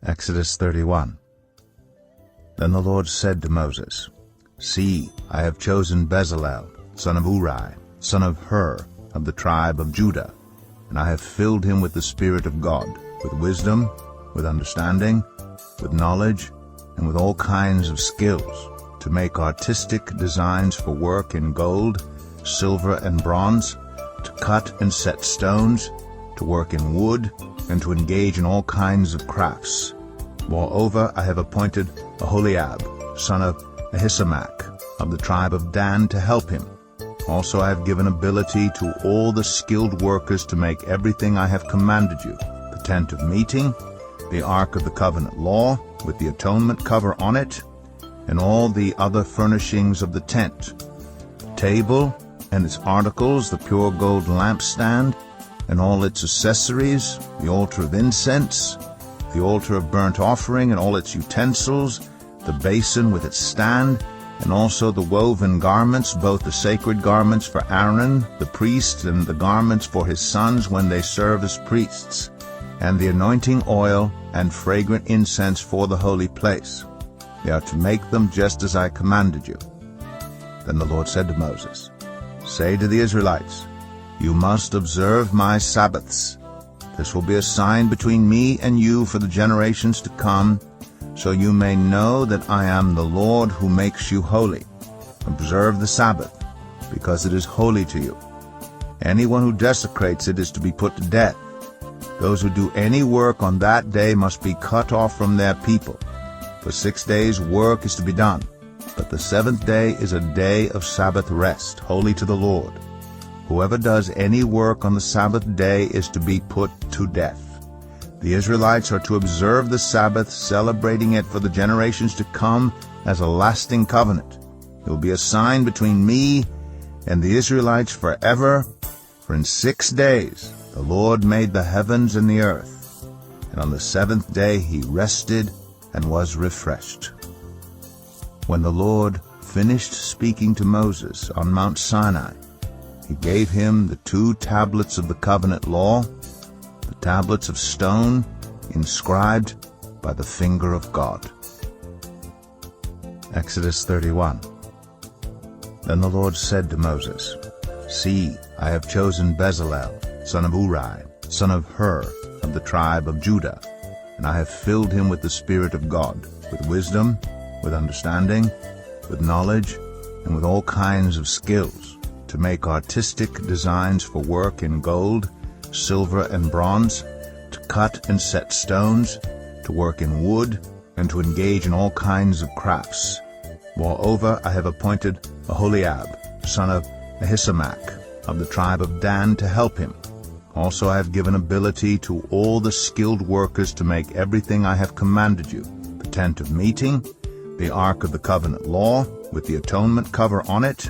Exodus 31. Then the Lord said to Moses, See, I have chosen Bezalel, son of Uri, son of Hur, of the tribe of Judah, and I have filled him with the Spirit of God, with wisdom, with understanding, with knowledge, and with all kinds of skills, to make artistic designs for work in gold, silver, and bronze, to cut and set stones, to work in wood, and to engage in all kinds of crafts. Moreover, I have appointed Aholiab, son of Ahisamach, of the tribe of Dan, to help him. Also I have given ability to all the skilled workers to make everything I have commanded you: the tent of meeting, the ark of the covenant law, with the atonement cover on it, and all the other furnishings of the tent, the table and its articles, the pure gold lampstand, and all its accessories, the altar of incense, the altar of burnt offering and all its utensils, the basin with its stand, and also the woven garments, both the sacred garments for Aaron the priest and the garments for his sons when they serve as priests, and the anointing oil and fragrant incense for the holy place. They are to make them just as I commanded you. Then the Lord said to Moses, Say to the Israelites, You must observe my Sabbaths. This will be a sign between me and you for the generations to come, so you may know that I am the Lord who makes you holy. Observe the Sabbath, because it is holy to you. Anyone who desecrates it is to be put to death. Those who do any work on that day must be cut off from their people. For 6 days work is to be done, but the seventh day is a day of Sabbath rest, holy to the Lord. Whoever does any work on the Sabbath day is to be put to death. The Israelites are to observe the Sabbath, celebrating it for the generations to come as a lasting covenant. It will be a sign between me and the Israelites forever, for in 6 days the Lord made the heavens and the earth, and on the seventh day he rested and was refreshed. When the Lord finished speaking to Moses on Mount Sinai, he gave him the 2 tablets of the covenant law, the tablets of stone inscribed by the finger of God. Exodus 31. Then the Lord said to Moses, See, I have chosen Bezalel, son of Uri, son of Hur, of the tribe of Judah, and I have filled him with the Spirit of God, with wisdom, with understanding, with knowledge, and with all kinds of skills, to make artistic designs for work in gold, silver, and bronze, to cut and set stones, to work in wood, and to engage in all kinds of crafts. Moreover, I have appointed Aholiab, son of Ahisamach, of the tribe of Dan, to help him. Also I have given ability to all the skilled workers to make everything I have commanded you: the tent of meeting, the ark of the covenant law, with the atonement cover on it,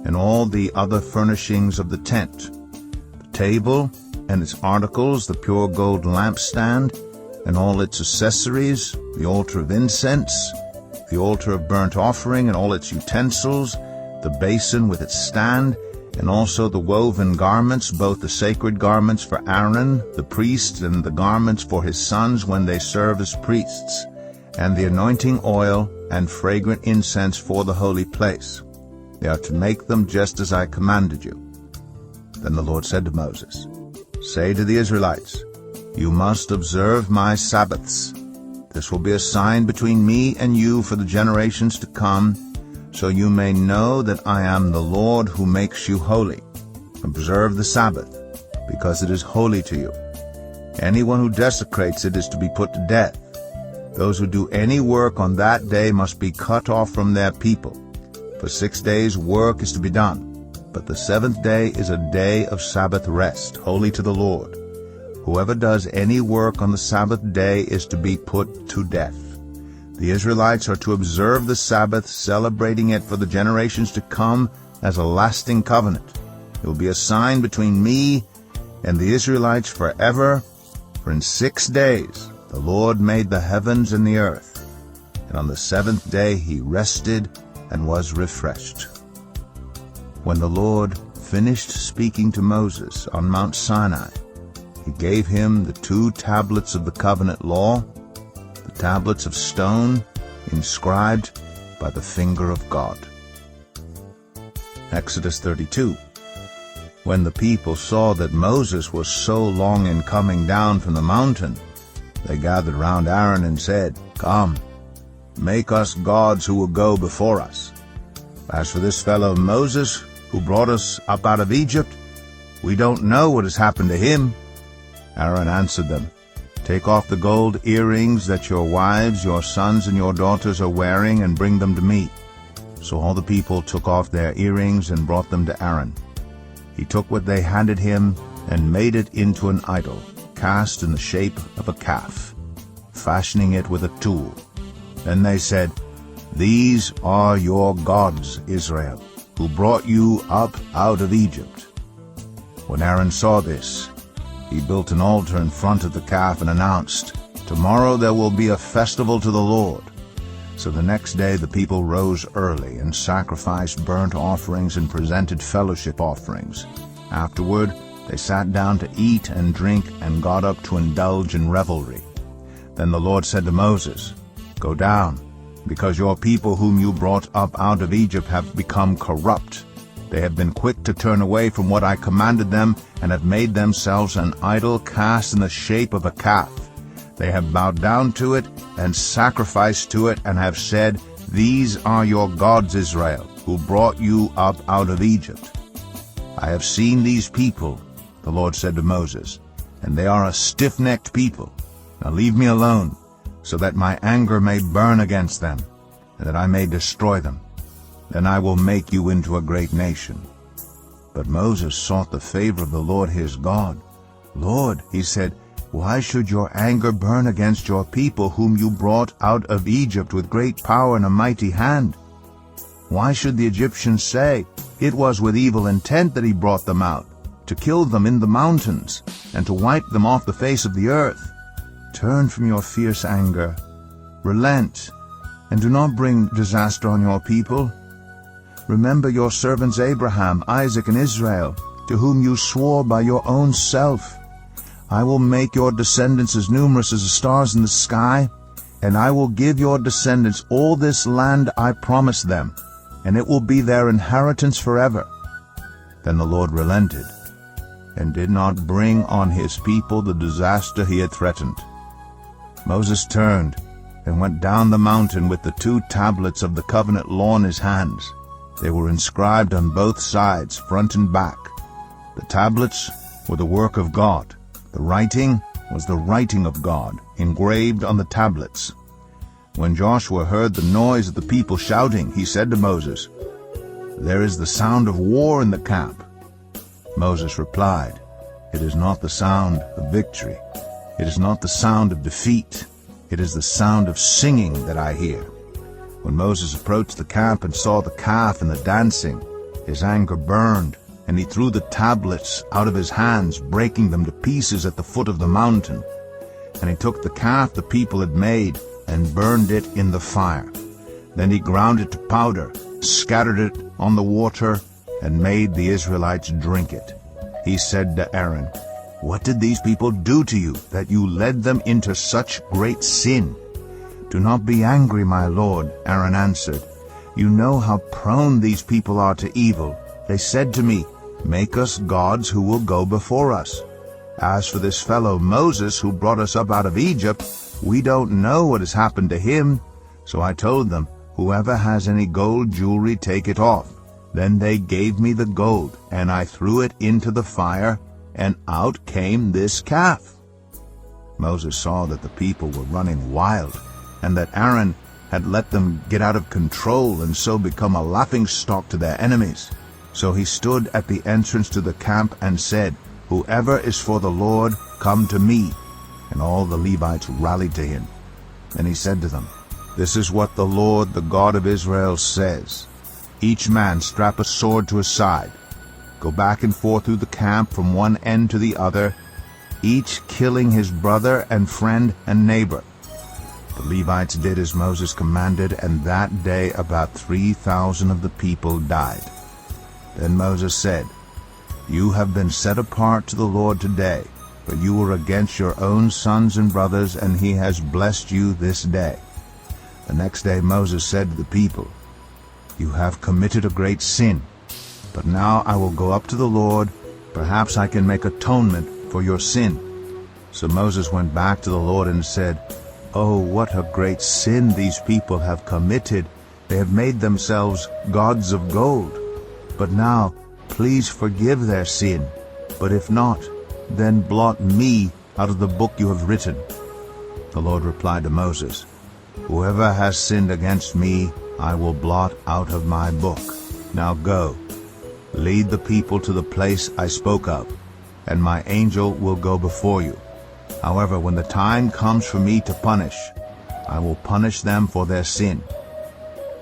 and all the other furnishings of the tent, the table and its articles, the pure gold lampstand, and all its accessories, the altar of incense, the altar of burnt offering and all its utensils, the basin with its stand, and also the woven garments, both the sacred garments for Aaron the priest and the garments for his sons when they serve as priests, and the anointing oil and fragrant incense for the holy place. They are to make them just as I commanded you. Then the Lord said to Moses, Say to the Israelites, You must observe my Sabbaths. This will be a sign between me and you for the generations to come, so you may know that I am the Lord who makes you holy. Observe the Sabbath, because it is holy to you. Anyone who desecrates it is to be put to death. Those who do any work on that day must be cut off from their people. For 6 days work is to be done, but the seventh day is a day of Sabbath rest, holy to the Lord. Whoever does any work on the Sabbath day is to be put to death. The Israelites are to observe the Sabbath, celebrating it for the generations to come as a lasting covenant. It will be a sign between me and the Israelites forever, for in 6 days the Lord made the heavens and the earth, and on the seventh day he rested and was refreshed. When the Lord finished speaking to Moses on Mount Sinai, he gave him the 2 tablets of the covenant law, tablets of stone inscribed by the finger of God. Exodus 32. When the people saw that Moses was so long in coming down from the mountain, they gathered round Aaron and said, "Come, make us gods who will go before us. As for this fellow Moses, who brought us up out of Egypt, we don't know what has happened to him." Aaron answered them, "Take off the gold earrings that your wives, your sons, and your daughters are wearing, and bring them to me." So all the people took off their earrings and brought them to Aaron. He took what they handed him and made it into an idol, cast in the shape of a calf, fashioning it with a tool. Then they said, "These are your gods, Israel, who brought you up out of Egypt." When Aaron saw this, he built an altar in front of the calf and announced, "Tomorrow there will be a festival to the Lord." So the next day the people rose early and sacrificed burnt offerings and presented fellowship offerings. Afterward they sat down to eat and drink and got up to indulge in revelry. Then the Lord said to Moses, "Go down, because your people whom you brought up out of Egypt have become corrupt. They have been quick to turn away from what I commanded them, and have made themselves an idol cast in the shape of a calf. They have bowed down to it and sacrificed to it, and have said, 'These are your gods, Israel, who brought you up out of Egypt.' I have seen these people," the Lord said to Moses, "and they are a stiff-necked people. Now leave me alone, so that my anger may burn against them, and that I may destroy them. Then I will make you into a great nation." But Moses sought the favor of the Lord his God. "Lord," he said, "why should your anger burn against your people whom you brought out of Egypt with great power and a mighty hand? Why should the Egyptians say, 'It was with evil intent that he brought them out, to kill them in the mountains, and to wipe them off the face of the earth'? Turn from your fierce anger, relent, and do not bring disaster on your people. Remember your servants Abraham, Isaac, and Israel, to whom you swore by your own self. I will make your descendants as numerous as the stars in the sky, and I will give your descendants all this land I promised them, and it will be their inheritance forever." Then the Lord relented, and did not bring on his people the disaster he had threatened. Moses turned and went down the mountain with the 2 tablets of the covenant law in his hands. They were inscribed on both sides, front and back. The tablets were the work of God. The writing was the writing of God, engraved on the tablets. When Joshua heard the noise of the people shouting, he said to Moses, "There is the sound of war in the camp." Moses replied, "It is not the sound of victory. It is not the sound of defeat. It is the sound of singing that I hear." When Moses approached the camp and saw the calf and the dancing, his anger burned, and he threw the tablets out of his hands, breaking them to pieces at the foot of the mountain. And he took the calf the people had made and burned it in the fire. Then he ground it to powder, scattered it on the water, and made the Israelites drink it. He said to Aaron, "What did these people do to you, that you led them into such great sin?" "Do not be angry, my lord," Aaron answered. "You know how prone these people are to evil. They said to me, 'Make us gods who will go before us.' As for this fellow Moses who brought us up out of Egypt, we don't know what has happened to him." So I told them, "Whoever has any gold jewelry, take it off." Then they gave me the gold, and I threw it into the fire, and out came this calf. Moses saw that the people were running wild, and that Aaron had let them get out of control and so become a laughingstock to their enemies. So he stood at the entrance to the camp and said, "Whoever is for the Lord, come to me." And all the Levites rallied to him. Then he said to them, "This is what the Lord, the God of Israel, says. Each man strap a sword to his side. Go back and forth through the camp from one end to the other, each killing his brother and friend and neighbor." The Levites did as Moses commanded, and that day about 3,000 of the people died. Then Moses said, "You have been set apart to the Lord today, but you were against your own sons and brothers, and he has blessed you this day." The next day Moses said to the people, "You have committed a great sin, but now I will go up to the Lord. Perhaps I can make atonement for your sin." So Moses went back to the Lord and said, "Oh, what a great sin these people have committed. They have made themselves gods of gold. But now, please forgive their sin. But if not, then blot me out of the book you have written." The Lord replied to Moses, "Whoever has sinned against me, I will blot out of my book. Now go, lead the people to the place I spoke of, and my angel will go before you. However, when the time comes for me to punish, I will punish them for their sin."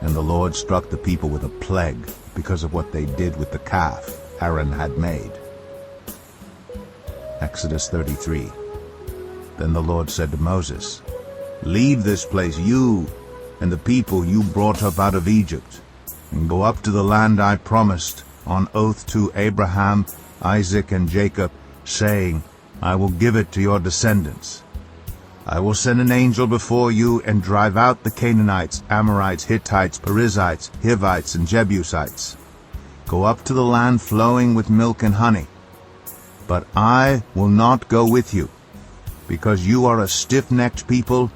And the Lord struck the people with a plague because of what they did with the calf Aaron had made. Exodus 33. Then the Lord said to Moses, "Leave this place, you and the people you brought up out of Egypt, and go up to the land I promised on oath to Abraham, Isaac, and Jacob, saying, I will give it to your descendants. I will send an angel before you and drive out the Canaanites, Amorites, Hittites, Perizzites, Hivites, and Jebusites. Go up to the land flowing with milk and honey. But I will not go with you, because you are a stiff-necked people,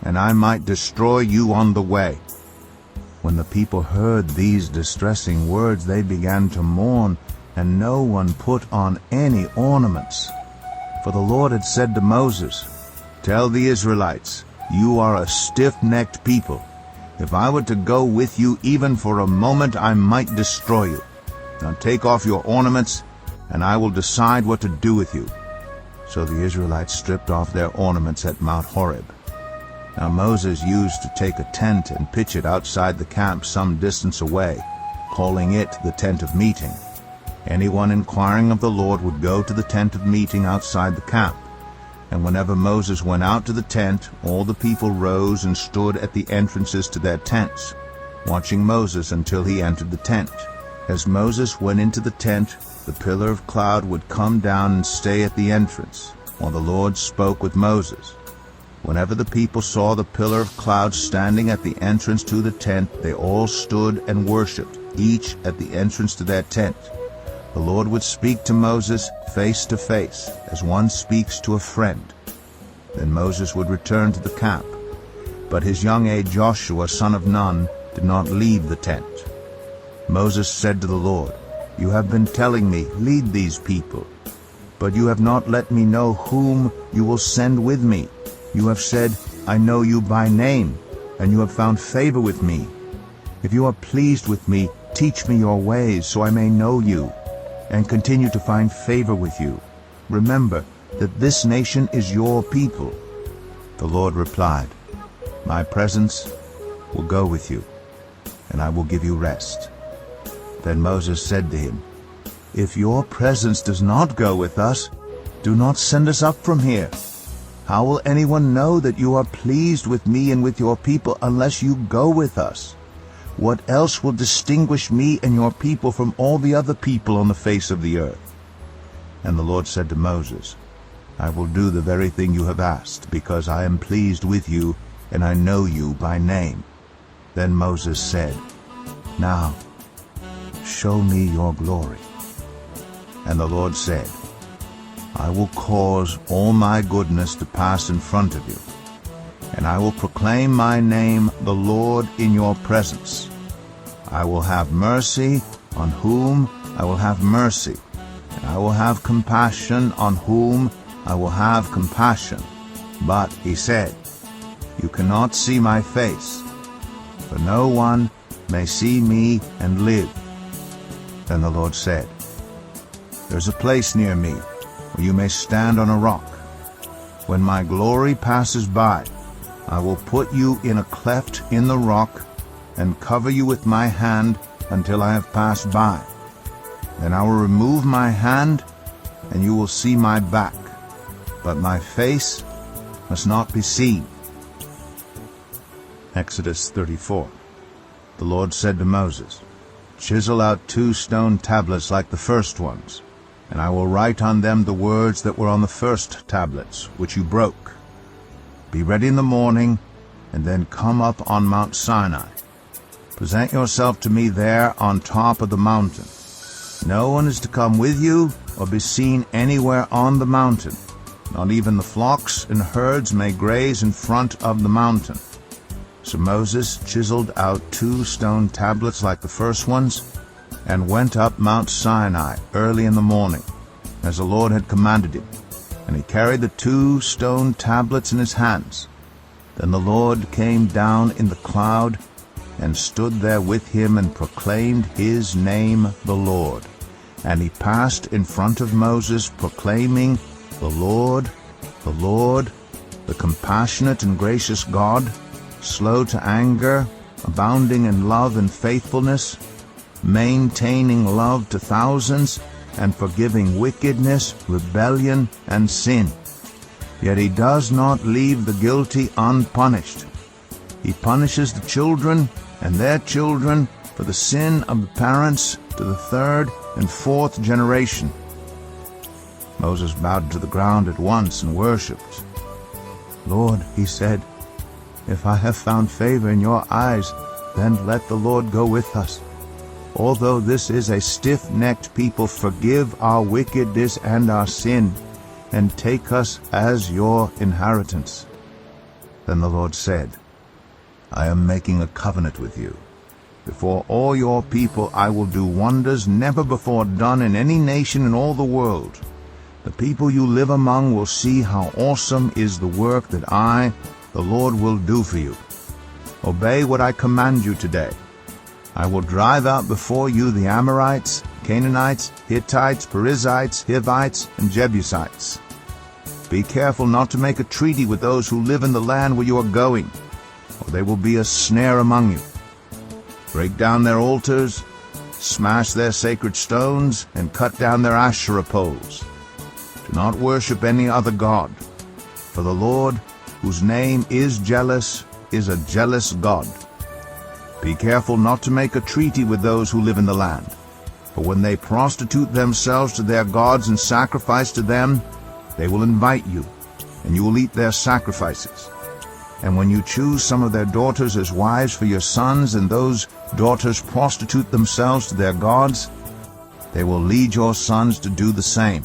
and I might destroy you on the way." When the people heard these distressing words, they began to mourn, and no one put on any ornaments. For the Lord had said to Moses, "Tell the Israelites, you are a stiff-necked people. If I were to go with you even for a moment, I might destroy you. Now take off your ornaments, and I will decide what to do with you." So the Israelites stripped off their ornaments at Mount Horeb. Now Moses used to take a tent and pitch it outside the camp some distance away, calling it the tent of meeting. Anyone inquiring of the Lord would go to the tent of meeting outside the camp. And whenever Moses went out to the tent, all the people rose and stood at the entrances to their tents, watching Moses until he entered the tent. As Moses went into the tent, the pillar of cloud would come down and stay at the entrance, while the Lord spoke with Moses. Whenever the people saw the pillar of cloud standing at the entrance to the tent, they all stood and worshipped, each at the entrance to their tent. The Lord would speak to Moses face to face, as one speaks to a friend. Then Moses would return to the camp. But his young aide Joshua, son of Nun, did not leave the tent. Moses said to the Lord, "You have been telling me, 'Lead these people,' but you have not let me know whom you will send with me. You have said, 'I know you by name,' and you have found favor with me. If you are pleased with me, teach me your ways, so I may know you, and continue to find favor with you. Remember that this nation is your people." The Lord replied, "My presence will go with you, and I will give you rest." Then Moses said to him, "If your presence does not go with us, do not send us up from here. How will anyone know that you are pleased with me and with your people unless you go with us? What else will distinguish me and your people from all the other people on the face of the earth?" And the Lord said to Moses, "I will do the very thing you have asked, because I am pleased with you, and I know you by name." Then Moses said, "Now, show me your glory." And the Lord said, "I will cause all my goodness to pass in front of you, and I will proclaim my name, the Lord, in your presence. I will have mercy on whom I will have mercy, and I will have compassion on whom I will have compassion." But he said, "You cannot see my face, for no one may see me and live." Then the Lord said, "There's a place near me where you may stand on a rock. When my glory passes by, I will put you in a cleft in the rock and cover you with my hand until I have passed by. Then I will remove my hand, and you will see my back, but my face must not be seen." Exodus 34. The Lord said to Moses, "Chisel out 2 stone tablets like the first ones, and I will write on them the words that were on the first tablets, which you broke. Be ready in the morning, and then come up on Mount Sinai. Present yourself to me there on top of the mountain. No one is to come with you or be seen anywhere on the mountain. Not even the flocks and herds may graze in front of the mountain. So Moses chiseled out 2 stone tablets like the first ones, and went up Mount Sinai early in the morning, as the Lord had commanded him. And he carried the 2 stone tablets in his hands. Then the Lord came down in the cloud, and stood there with him, and proclaimed his name, the Lord. And he passed in front of Moses, proclaiming, The Lord, the compassionate and gracious God, slow to anger, abounding in love and faithfulness, maintaining love to thousands, and forgiving wickedness, rebellion, and sin. Yet he does not leave the guilty unpunished. He punishes the children and their children for the sin of the parents to the 3rd and 4th generation. Moses bowed to the ground at once and worshipped. Lord, he said, if I have found favor in your eyes, then let the Lord go with us. Although this is a stiff-necked people, forgive our wickedness and our sin, and take us as your inheritance. Then the Lord said, I am making a covenant with you. Before all your people I will do wonders never before done in any nation in all the world. The people you live among will see how awesome is the work that I, the Lord, will do for you. Obey what I command you today. I will drive out before you the Amorites, Canaanites, Hittites, Perizzites, Hivites, and Jebusites. Be careful not to make a treaty with those who live in the land where you are going, or they will be a snare among you. Break down their altars, smash their sacred stones, and cut down their Asherah poles. Do not worship any other god, for the Lord, whose name is jealous, is a jealous God. Be careful not to make a treaty with those who live in the land, for when they prostitute themselves to their gods and sacrifice to them, they will invite you, and you will eat their sacrifices. And when you choose some of their daughters as wives for your sons, and those daughters prostitute themselves to their gods, they will lead your sons to do the same.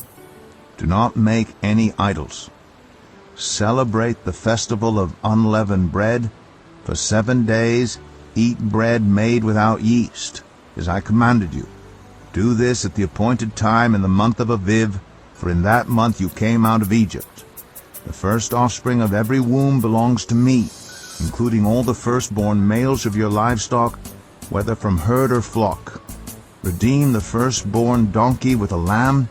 Do not make any idols. Celebrate the festival of unleavened bread. For 7 days eat bread made without yeast, as I commanded you. Do this at the appointed time in the month of Aviv, for in that month you came out of Egypt. The first offspring of every womb belongs to me, including all the firstborn males of your livestock, whether from herd or flock. Redeem the firstborn donkey with a lamb,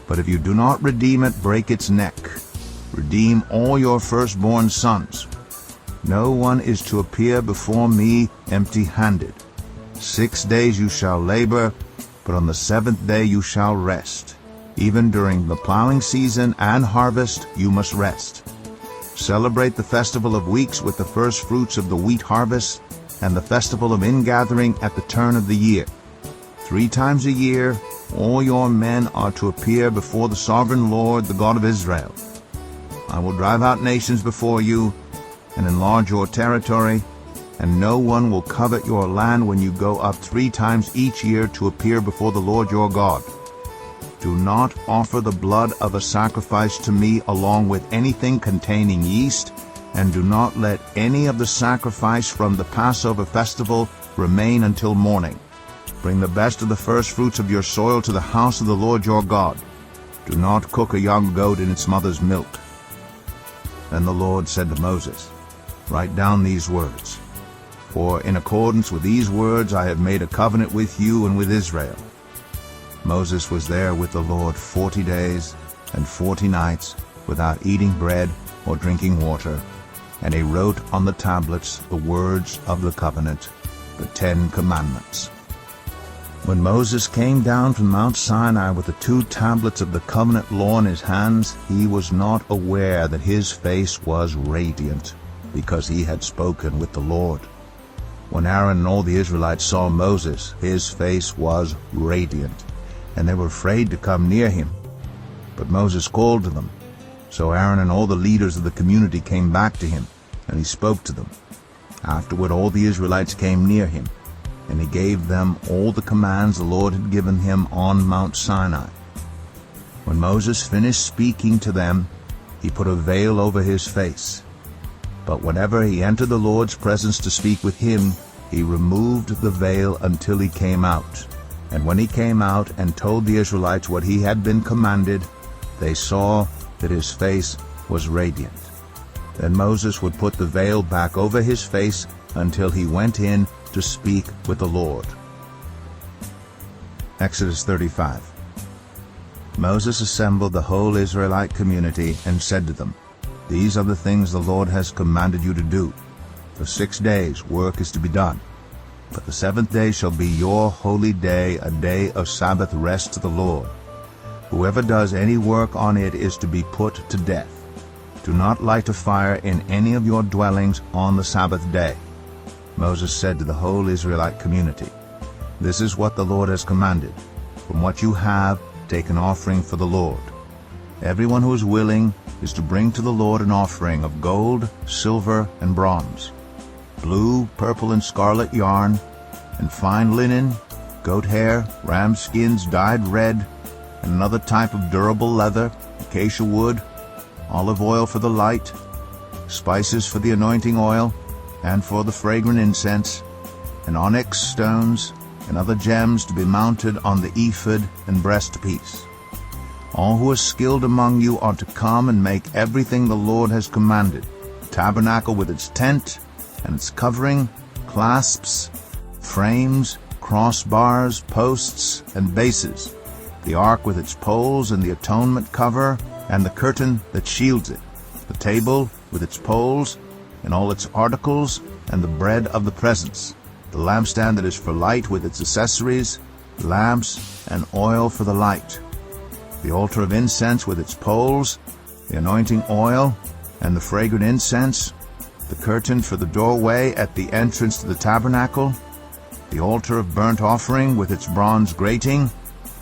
but if you do not redeem it, break its neck. Redeem all your firstborn sons. No one is to appear before me empty-handed. 6 days you shall labor, but on the 7th day you shall rest. Even during the plowing season and harvest you must rest. Celebrate the festival of weeks with the first fruits of the wheat harvest, and the festival of ingathering at the turn of the year. 3 times a year all your men are to appear before the sovereign Lord, the God of Israel. I will drive out nations before you, and enlarge your territory, and no one will covet your land when you go up 3 times each year to appear before the Lord your God. Do not offer the blood of a sacrifice to me along with anything containing yeast, and do not let any of the sacrifice from the Passover festival remain until morning. Bring the best of the first fruits of your soil to the house of the Lord your God. Do not cook a young goat in its mother's milk. Then the Lord said to Moses, Write down these words, for in accordance with these words I have made a covenant with you and with Israel. Moses was there with the Lord 40 days and 40 nights without eating bread or drinking water, and he wrote on the tablets the words of the covenant, the 10 Commandments. When Moses came down from Mount Sinai with the 2 tablets of the covenant law in his hands, he was not aware that his face was radiant, because he had spoken with the Lord. When Aaron and all the Israelites saw Moses, his face was radiant, and they were afraid to come near him. But Moses called to them. So Aaron and all the leaders of the community came back to him, and he spoke to them. Afterward all the Israelites came near him, and he gave them all the commands the Lord had given him on Mount Sinai. When Moses finished speaking to them, he put a veil over his face. But whenever he entered the Lord's presence to speak with him, he removed the veil until he came out. And when he came out and told the Israelites what he had been commanded, they saw that his face was radiant. Then Moses would put the veil back over his face until he went in to speak with the Lord. Exodus 35. Moses assembled the whole Israelite community and said to them, "These are the things the Lord has commanded you to do. For 6 days work is to be done. But the seventh day shall be your holy day, a day of Sabbath rest to the Lord. Whoever does any work on it is to be put to death. Do not light a fire in any of your dwellings on the Sabbath day." Moses said to the whole Israelite community, "This is what the Lord has commanded. From what you have, take an offering for the Lord. Everyone who is willing is to bring to the Lord an offering of gold, silver, and bronze, blue, purple, and scarlet yarn, and fine linen, goat hair, ram skins dyed red, and another type of durable leather, acacia wood, olive oil for the light, spices for the anointing oil, and for the fragrant incense, and onyx stones, and other gems to be mounted on the ephod and breastpiece. All who are skilled among you are to come and make everything the Lord has commanded: the tabernacle with its tent and its covering, clasps, frames, crossbars, posts, and bases, the ark with its poles and the atonement cover and the curtain that shields it, the table with its poles and all its articles, and the bread of the presence, the lampstand that is for light with its accessories, lamps and oil for the light, the altar of incense with its poles, the anointing oil and the fragrant incense, the curtain for the doorway at the entrance to the tabernacle, the altar of burnt offering with its bronze grating,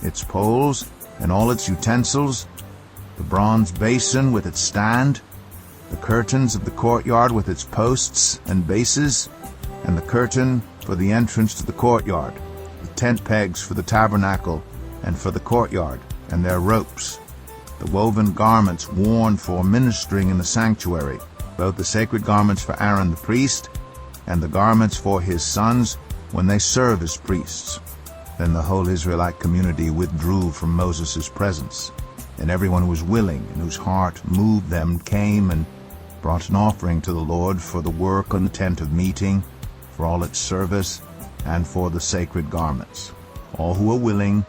its poles and all its utensils, the bronze basin with its stand, the curtains of the courtyard with its posts and bases, and the curtain for the entrance to the courtyard, the tent pegs for the tabernacle and for the courtyard, and their ropes, the woven garments worn for ministering in the sanctuary, both the sacred garments for Aaron the priest and the garments for his sons when they serve as priests. Then the whole Israelite community withdrew from Moses' presence, and everyone who was willing and whose heart moved them came and brought an offering to the Lord for the work on the tent of meeting, for all its service, and for the sacred garments. All who were willing,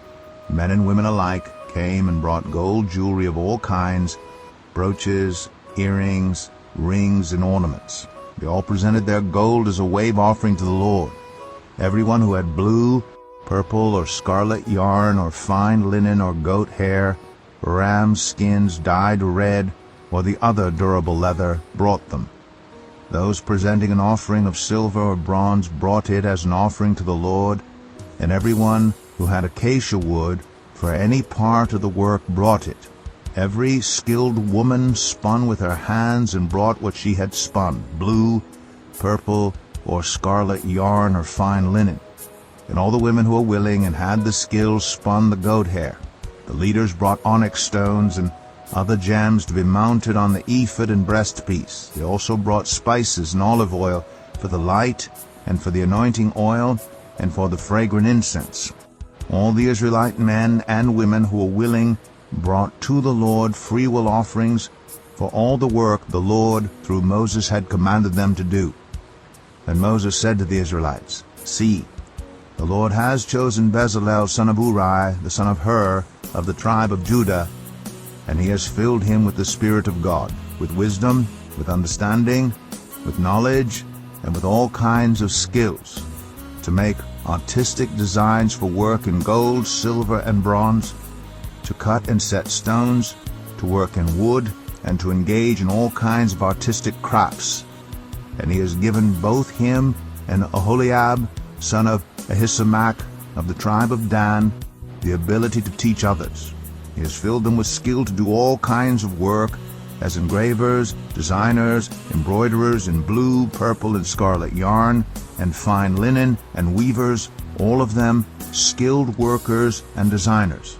men and women alike, came and brought gold jewelry of all kinds, brooches, earrings, rings, and ornaments. They all presented their gold as a wave offering to the Lord. Everyone who had blue, purple, or scarlet yarn, or fine linen, or goat hair, ram skins dyed red, or the other durable leather, brought them. Those presenting an offering of silver or bronze brought it as an offering to the Lord, and everyone who had acacia wood for any part of the work brought it. Every skilled woman spun with her hands and brought what she had spun, blue, purple, or scarlet yarn or fine linen. And all the women who were willing and had the skill spun the goat hair. The leaders brought onyx stones and other gems to be mounted on the ephod and breastpiece. They also brought spices and olive oil for the light, and for the anointing oil, and for the fragrant incense. All the Israelite men and women who were willing brought to the Lord freewill offerings for all the work the Lord through Moses had commanded them to do. Then Moses said to the Israelites, "See, the Lord has chosen Bezalel son of Uri, the son of Hur, of the tribe of Judah, and he has filled him with the Spirit of God, with wisdom, with understanding, with knowledge, and with all kinds of skills, to make artistic designs for work in gold, silver, and bronze, to cut and set stones, to work in wood, and to engage in all kinds of artistic crafts. And he has given both him and Aholiab, son of Ahisamach, of the tribe of Dan, the ability to teach others. He has filled them with skill to do all kinds of work, as engravers, designers, embroiderers in blue, purple, and scarlet yarn, and fine linen, and weavers, all of them skilled workers and designers.